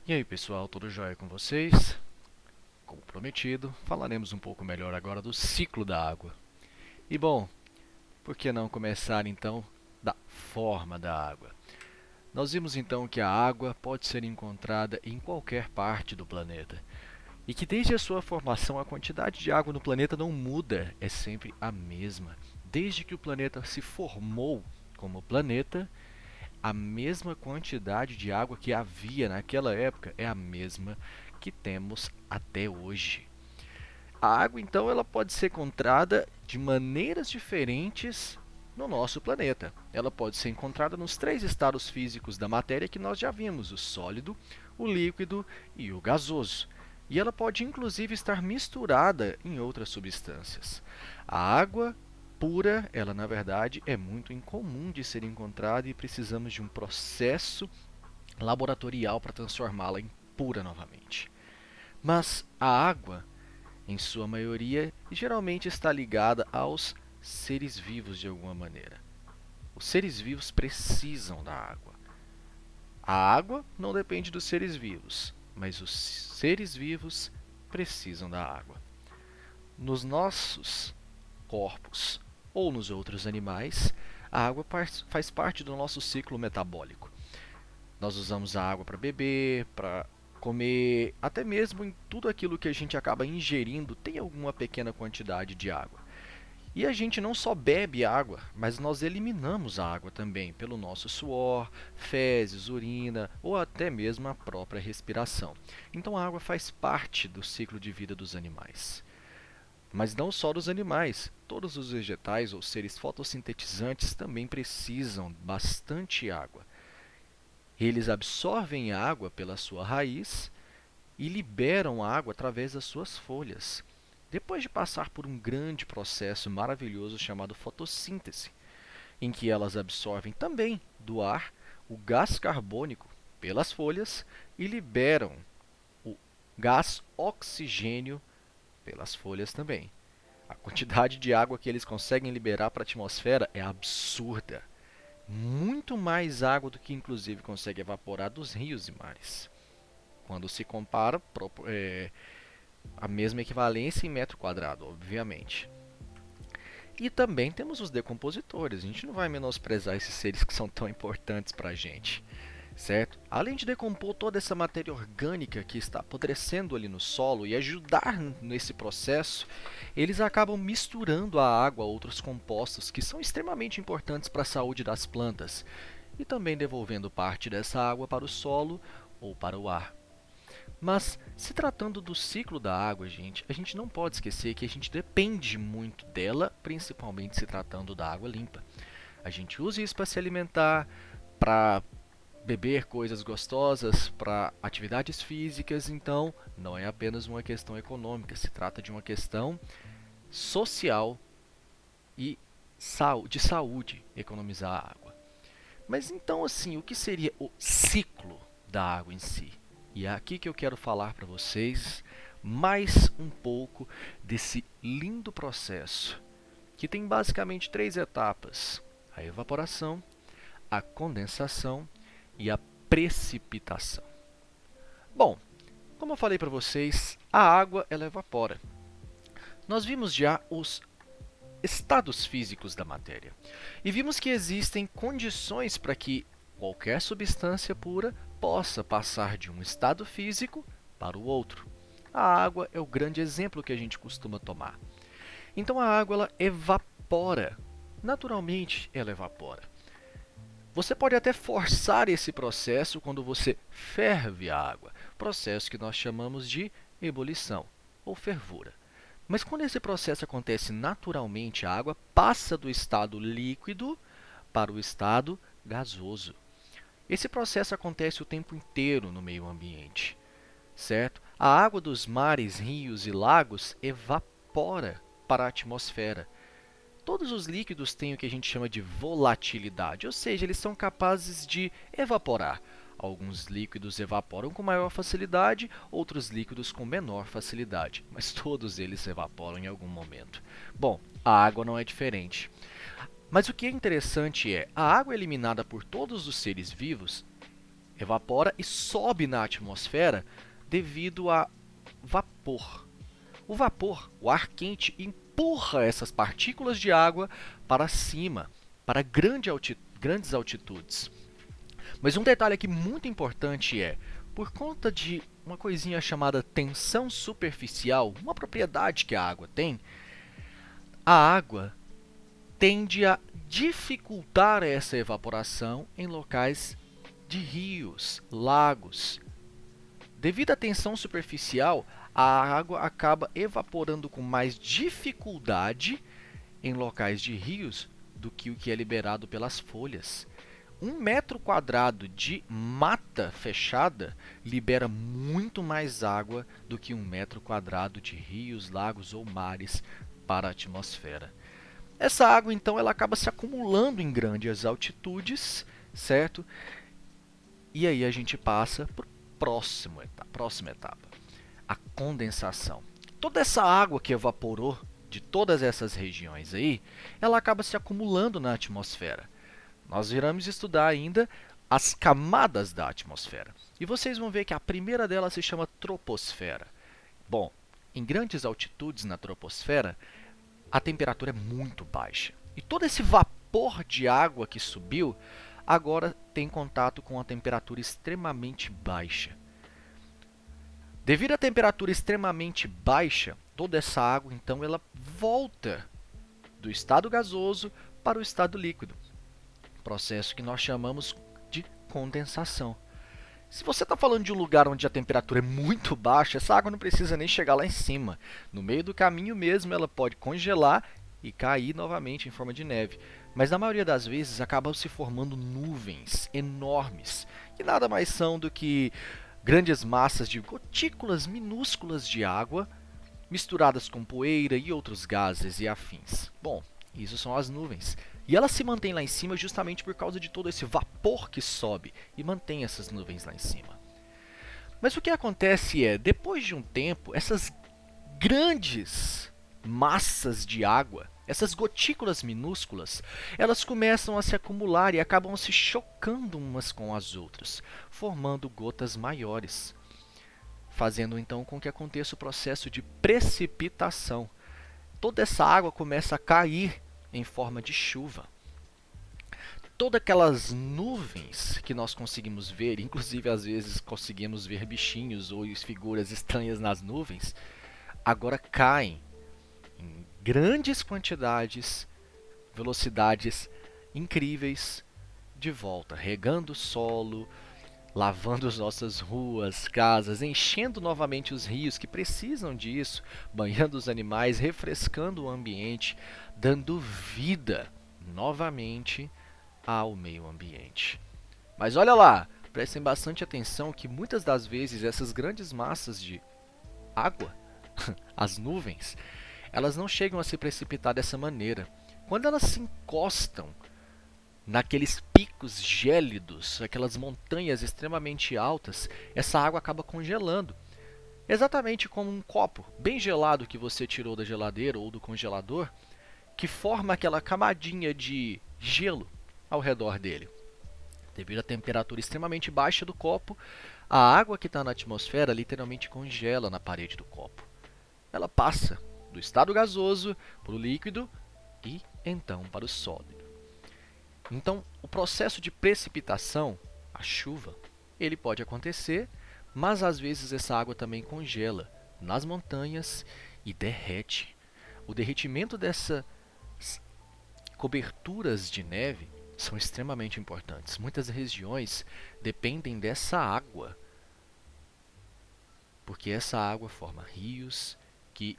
E aí pessoal, tudo jóia com vocês? Como prometido, falaremos um pouco melhor agora do ciclo da água. E bom, por que não começar então da forma da água? Nós vimos então que a água pode ser encontrada em qualquer parte do planeta. E que desde a sua formação a quantidade de água no planeta não muda, é sempre a mesma. Desde que o planeta se formou como planeta, a mesma quantidade de água que havia naquela época é a mesma que temos até hoje. A água, então, ela pode ser encontrada de maneiras diferentes no nosso planeta. Ela pode ser encontrada nos três estados físicos da matéria que nós já vimos: o sólido, o líquido e o gasoso. E ela pode inclusive estar misturada em outras substâncias. A água pura, ela na verdade é muito incomum de ser encontrada e precisamos de um processo laboratorial para transformá-la em pura novamente. Mas a água, em sua maioria, geralmente está ligada aos seres vivos de alguma maneira. Os seres vivos precisam da água. A água não depende dos seres vivos, mas os seres vivos precisam da água. Nos nossos corpos ou nos outros animais, a água faz parte do nosso ciclo metabólico. Nós usamos a água para beber, para comer, até mesmo em tudo aquilo que a gente acaba ingerindo tem alguma pequena quantidade de água. E a gente não só bebe água, mas nós eliminamos a água também pelo nosso suor, fezes, urina ou até mesmo a própria respiração. Então a água faz parte do ciclo de vida dos animais. Mas não só dos animais, todos os vegetais ou seres fotossintetizantes também precisam bastante água. Eles absorvem água pela sua raiz e liberam água através das suas folhas, depois de passar por um grande processo maravilhoso chamado fotossíntese, em que elas absorvem também do ar o gás carbônico pelas folhas e liberam o gás oxigênio pelas folhas também. A quantidade de água que eles conseguem liberar para a atmosfera é absurda. Muito mais água do que inclusive consegue evaporar dos rios e mares. Quando se compara a mesma equivalência em metro quadrado, obviamente. E também temos os decompositores. A gente não vai menosprezar esses seres que são tão importantes para a gente, certo? Além de decompor toda essa matéria orgânica que está apodrecendo ali no solo e ajudar nesse processo, eles acabam misturando a água a outros compostos que são extremamente importantes para a saúde das plantas e também devolvendo parte dessa água para o solo ou para o ar. Mas, se tratando do ciclo da água, gente, a gente não pode esquecer que a gente depende muito dela, principalmente se tratando da água limpa. A gente usa isso para se alimentar, para beber coisas gostosas, para atividades físicas, então não é apenas uma questão econômica, se trata de uma questão social e de saúde, economizar a água. Mas então, assim, o que seria o ciclo da água em si? E é aqui que eu quero falar para vocês mais um pouco desse lindo processo, que tem basicamente três etapas: a evaporação, a condensação e a precipitação. Bom, como eu falei para vocês, a água ela evapora. Nós vimos já os estados físicos da matéria e vimos que existem condições para que qualquer substância pura possa passar de um estado físico para o outro. A água é o grande exemplo que a gente costuma tomar. Então a água ela evapora. Naturalmente ela evapora. Você pode até forçar esse processo quando você ferve a água, processo que nós chamamos de ebulição ou fervura. Mas quando esse processo acontece naturalmente, a água passa do estado líquido para o estado gasoso. Esse processo acontece o tempo inteiro no meio ambiente, certo? A água dos mares, rios e lagos evapora para a atmosfera. Todos os líquidos têm o que a gente chama de volatilidade, ou seja, eles são capazes de evaporar. Alguns líquidos evaporam com maior facilidade, outros líquidos com menor facilidade, mas todos eles evaporam em algum momento. Bom, a água não é diferente. Mas o que é interessante é, a água eliminada por todos os seres vivos evapora e sobe na atmosfera devido a vapor. O vapor, o ar quente, empurra essas partículas de água para cima, para grandes altitudes. Mas um detalhe aqui muito importante é, por conta de uma coisinha chamada tensão superficial, uma propriedade que a água tem, a água tende a dificultar essa evaporação em locais de rios, lagos. Devido à tensão superficial, a água acaba evaporando com mais dificuldade em locais de rios do que o que é liberado pelas folhas. 1 metro quadrado de mata fechada libera muito mais água do que 1 metro quadrado de rios, lagos ou mares para a atmosfera. Essa água, então, ela acaba se acumulando em grandes altitudes, certo? E aí a gente passa para a próxima etapa, a condensação. Toda essa água que evaporou de todas essas regiões aí, ela acaba se acumulando na atmosfera. Nós iremos estudar ainda as camadas da atmosfera. E vocês vão ver que a primeira delas se chama troposfera. Bom, em grandes altitudes na troposfera, a temperatura é muito baixa. E todo esse vapor de água que subiu, agora tem contato com a temperatura extremamente baixa. Devido à temperatura extremamente baixa, toda essa água, então, ela volta do estado gasoso para o estado líquido. Processo que nós chamamos de condensação. Se você está falando de um lugar onde a temperatura é muito baixa, essa água não precisa nem chegar lá em cima. No meio do caminho mesmo, ela pode congelar e cair novamente em forma de neve. Mas na maioria das vezes acabam se formando nuvens enormes, que nada mais são do que grandes massas de gotículas minúsculas de água misturadas com poeira e outros gases e afins. Bom, isso são as nuvens. E elas se mantêm lá em cima justamente por causa de todo esse vapor que sobe e mantém essas nuvens lá em cima. Mas o que acontece é, depois de um tempo, essas grandes massas de água, essas gotículas minúsculas, elas começam a se acumular e acabam se chocando umas com as outras, formando gotas maiores, fazendo então com que aconteça o processo de precipitação. Toda essa água começa a cair em forma de chuva. Todas aquelas nuvens que nós conseguimos ver, inclusive às vezes conseguimos ver bichinhos ou figuras estranhas nas nuvens, agora caem em grandes quantidades, velocidades incríveis, de volta, regando o solo, lavando as nossas ruas, casas, enchendo novamente os rios que precisam disso, banhando os animais, refrescando o ambiente, dando vida novamente ao meio ambiente. Mas olha lá, prestem bastante atenção que muitas das vezes essas grandes massas de água, as nuvens, elas não chegam a se precipitar dessa maneira. Quando elas se encostam naqueles picos gélidos, aquelas montanhas extremamente altas, essa água acaba congelando. Exatamente como um copo bem gelado que você tirou da geladeira ou do congelador, que forma aquela camadinha de gelo ao redor dele. Devido à temperatura extremamente baixa do copo, a água que está na atmosfera literalmente congela na parede do copo. Ela passa do estado gasoso para o líquido e então para o sólido. Então, o processo de precipitação, a chuva, ele pode acontecer, mas às vezes essa água também congela nas montanhas e derrete. O derretimento dessas coberturas de neve são extremamente importantes. Muitas regiões dependem dessa água, porque essa água forma rios que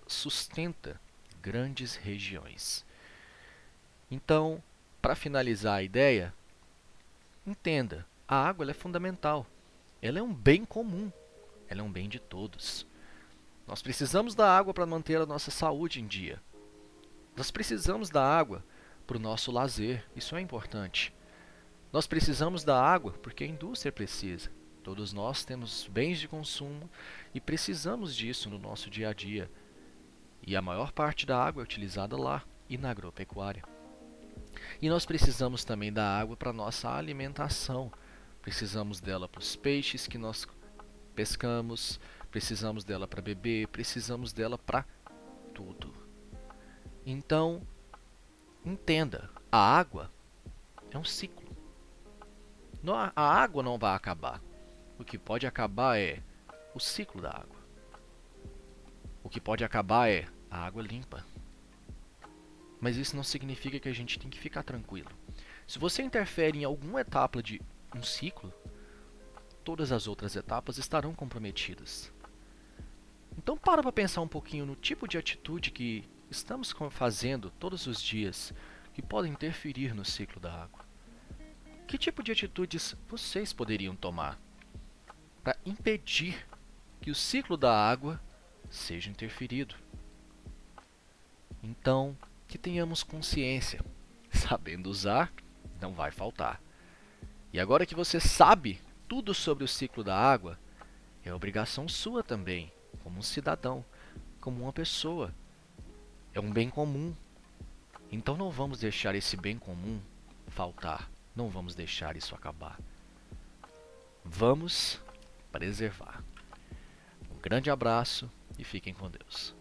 sustenta grandes regiões. Então, para finalizar a ideia, entenda, a água ela é fundamental. Ela é um bem comum. Ela é um bem de todos. Nós precisamos da água para manter a nossa saúde em dia. Nós precisamos da água para o nosso lazer. Isso é importante. Nós precisamos da água porque a indústria precisa. Todos nós temos bens de consumo e precisamos disso no nosso dia a dia. E a maior parte da água é utilizada lá e na agropecuária. E nós precisamos também da água para a nossa alimentação, precisamos dela para os peixes que nós pescamos, precisamos dela para beber, precisamos dela para tudo. Então, entenda, a água é um ciclo. A água não vai acabar. O que pode acabar é o ciclo da água. O que pode acabar é a água limpa. Mas isso não significa que a gente tem que ficar tranquilo. Se você interfere em alguma etapa de um ciclo, todas as outras etapas estarão comprometidas. Então para pensar um pouquinho no tipo de atitude que estamos fazendo todos os dias que podem interferir no ciclo da água. Que tipo de atitudes vocês poderiam tomar para impedir que o ciclo da água seja interferido? Então, que tenhamos consciência. Sabendo usar, não vai faltar. E agora que você sabe tudo sobre o ciclo da água, é obrigação sua também, como um cidadão, como uma pessoa. É um bem comum. Então não vamos deixar esse bem comum faltar. Não vamos deixar isso acabar. Vamos preservar. Um grande abraço e fiquem com Deus.